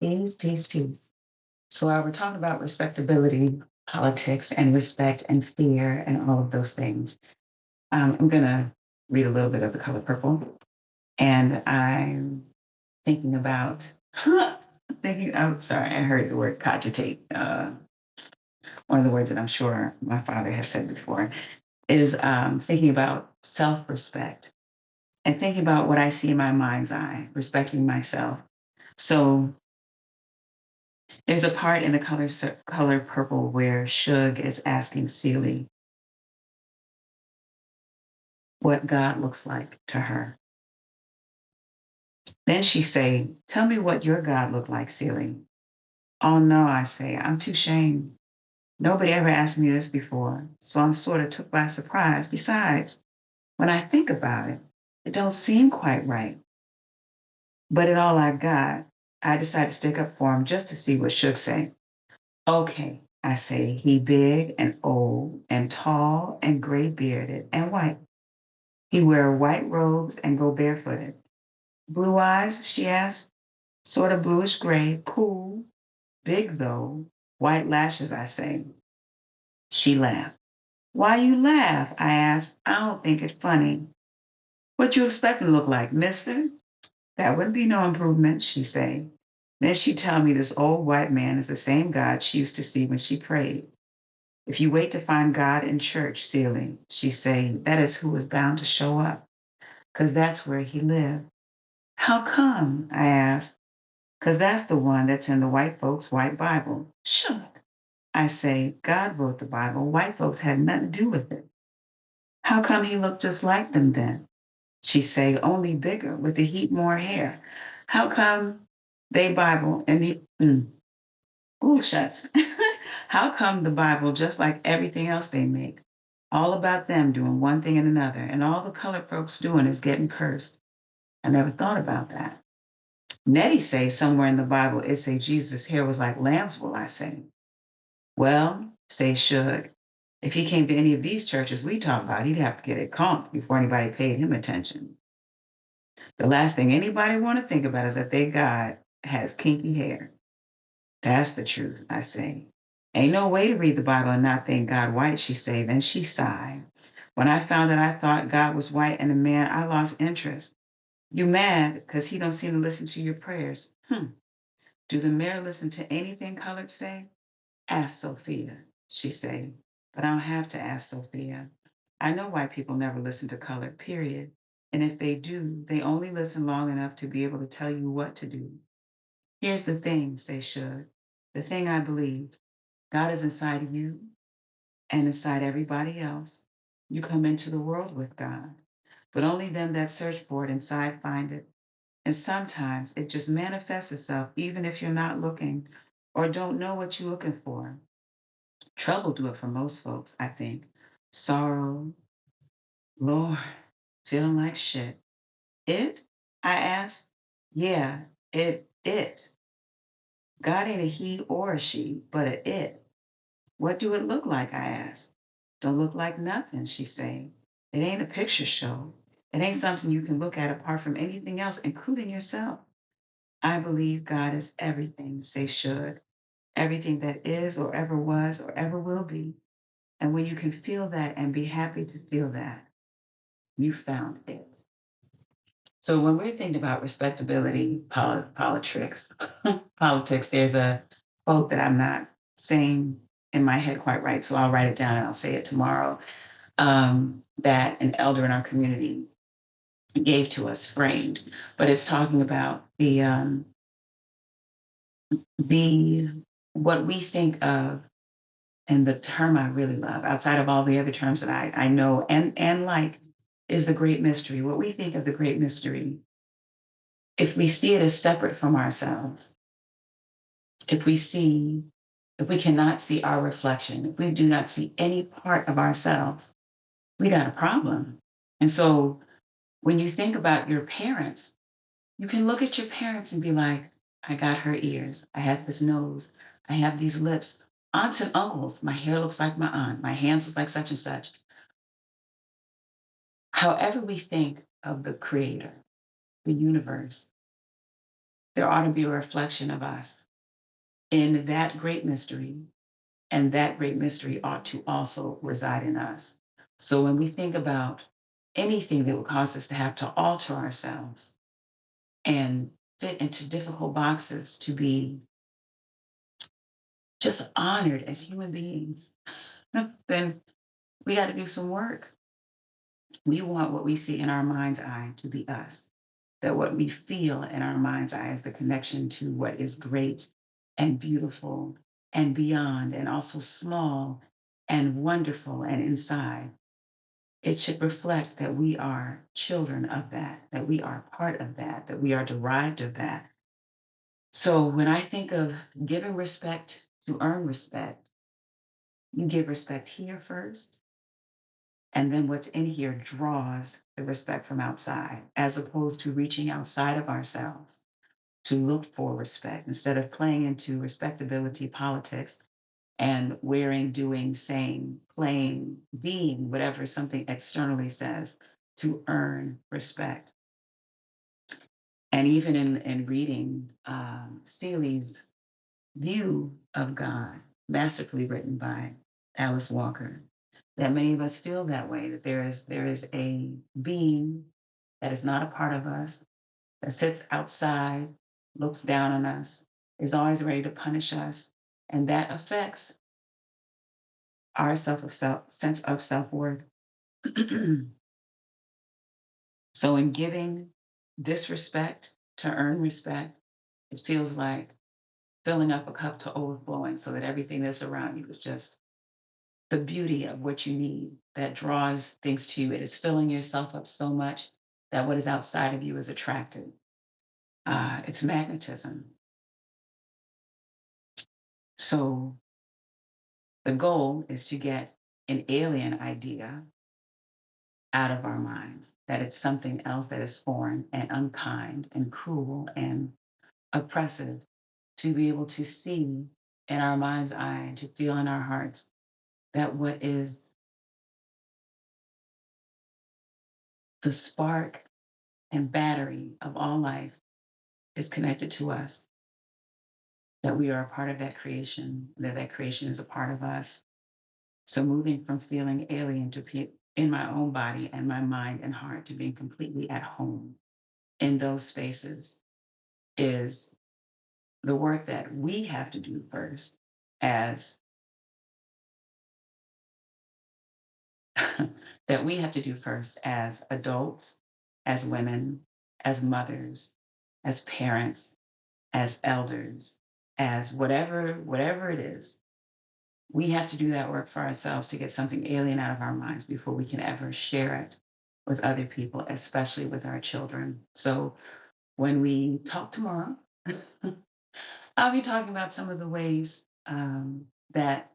Peace, peace, peace. So, we're talking about respectability, politics, and respect and fear and all of those things. I'm going to read a little bit of The Color Purple. And I'm thinking about, I'm sorry, I heard the word cogitate. One of the words that I'm sure my father has said before is thinking about self respect and thinking about what I see in my mind's eye, respecting myself. So, there's a part in the color purple where Suge is asking Celie what God looks like to her. Then she say, "Tell me what your God looked like, Celie." "Oh no," I say, "I'm too ashamed. Nobody ever asked me this before, so I'm sort of took by surprise. Besides, when I think about it, it don't seem quite right. But in all I got, I decided to stick up for him just to see what Suge say. Okay, I say, he big and old and tall and gray bearded and white. He wear white robes and go barefooted. Blue eyes, she asked, sort of bluish gray, cool, big though, white lashes, I say. She laughed. Why you laugh? I asked. I don't think it funny. What you expect to look like, mister? That wouldn't be no improvement, she say. Then she tell me this old white man is the same God she used to see when she prayed. If you wait to find God in church ceiling, she say, that is who is bound to show up, 'cause that's where he lived. How come? I asked. 'Cause that's the one that's in the white folks' white Bible. Sure. I say, God wrote the Bible. White folks had nothing to do with it. How come he looked just like them then? She say, only bigger, with the heat more hair. How come they Bible and ooh, shucks. How come the Bible, just like everything else they make, all about them doing one thing and another, and all the colored folks doing is getting cursed? I never thought about that. Nettie say somewhere in the Bible it say Jesus' hair was like lamb's wool, I say. Well, say should. If he came to any of these churches we talk about, he'd have to get it combed before anybody paid him attention. The last thing anybody want to think about is that their God has kinky hair. That's the truth, I say. Ain't no way to read the Bible and not think God white, she say. Then she sighed. When I found that I thought God was white and a man, I lost interest. You mad because he don't seem to listen to your prayers. Do the mayor listen to anything colored say? Ask Sophia, she say. But I don't have to ask Sophia. I know white people never listen to colored, period. And if they do, they only listen long enough to be able to tell you what to do. Here's the thing, say Shug. The thing I believe. God is inside of you and inside everybody else. You come into the world with God. But only them that search for it inside find it. And sometimes it just manifests itself even if you're not looking or don't know what you're looking for. Trouble do it for most folks, I think. Sorrow, Lord, feeling like shit. It? I asked. Yeah, it. God ain't a he or a she, but a it. What do it look like? I asked. Don't look like nothing, she say. It ain't a picture show. It ain't something you can look at apart from anything else, including yourself. I believe God is everything, say should. Everything that is or ever was or ever will be. And when you can feel that and be happy to feel that, you found it. So when we're thinking about respectability, politics, politics, there's a quote that I'm not saying in my head quite right, so I'll write it down and I'll say it tomorrow. That an elder in our community gave to us, framed, but it's talking about the what we think of, and the term I really love, outside of all the other terms that I know and like, is the great mystery. What we think of the great mystery, if we see it as separate from ourselves, if we see, if we cannot see our reflection, if we do not see any part of ourselves, we got a problem. And so when you think about your parents, you can look at your parents and be like, I got her ears, I have this nose, I have these lips. Aunts and uncles, my hair looks like my aunt, my hands look like such and such. However, we think of the creator, the universe, there ought to be a reflection of us in that great mystery, and that great mystery ought to also reside in us. So when we think about anything that would cause us to have to alter ourselves and fit into difficult boxes to be just honored as human beings, then we got to do some work. We want what we see in our mind's eye to be us, that what we feel in our mind's eye is the connection to what is great and beautiful and beyond, and also small and wonderful and inside. It should reflect that we are children of that we are part of that we are derived of that. So when I think of giving respect to earn respect, you give respect here first, and then what's in here draws the respect from outside, as opposed to reaching outside of ourselves to look for respect instead of playing into respectability politics and wearing, doing, saying, playing, being whatever something externally says to earn respect. And even in reading Seeley's view of God, masterfully written by Alice Walker, that many of us feel that way, that there is a being that is not a part of us, that sits outside, looks down on us, is always ready to punish us, and that affects our sense of self-worth. So in giving disrespect to earn respect, it feels like filling up a cup to overflowing so that everything that's around you is just the beauty of what you need that draws things to you. It is filling yourself up so much that what is outside of you is attracted. It's magnetism. So the goal is to get an alien idea out of our minds, that it's something else that is foreign and unkind and cruel and oppressive, to be able to see in our mind's eye and to feel in our hearts that what is the spark and battery of all life is connected to us, that we are a part of that creation, that creation is a part of us. So moving from feeling alien to in my own body and my mind and heart to being completely at home in those spaces is the work that we have to do first as that we have to do first as adults, as women, as mothers, as parents, as elders, as whatever it is. We have to do that work for ourselves to get something alien out of our minds before we can ever share it with other people, especially with our children. So when we talk tomorrow, I'll be talking about some of the ways that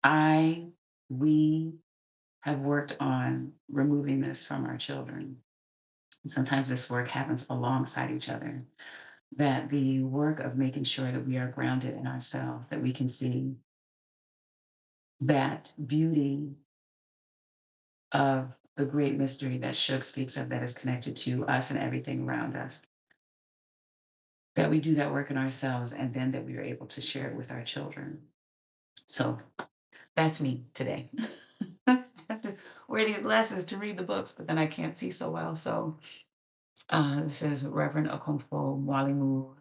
I, we have worked on removing this from our children. And sometimes this work happens alongside each other. That the work of making sure that we are grounded in ourselves, that we can see that beauty of the great mystery that Shook speaks of that is connected to us and everything around us, that we do that work in ourselves and then that we are able to share it with our children. So that's me today. I have to wear these glasses to read the books, but then I can't see so well. So this is Reverend Okomfo Mwalimu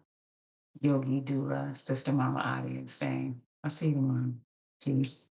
Yogi Dula, Sister Mama Adi, saying, I'll see you tomorrow. Peace.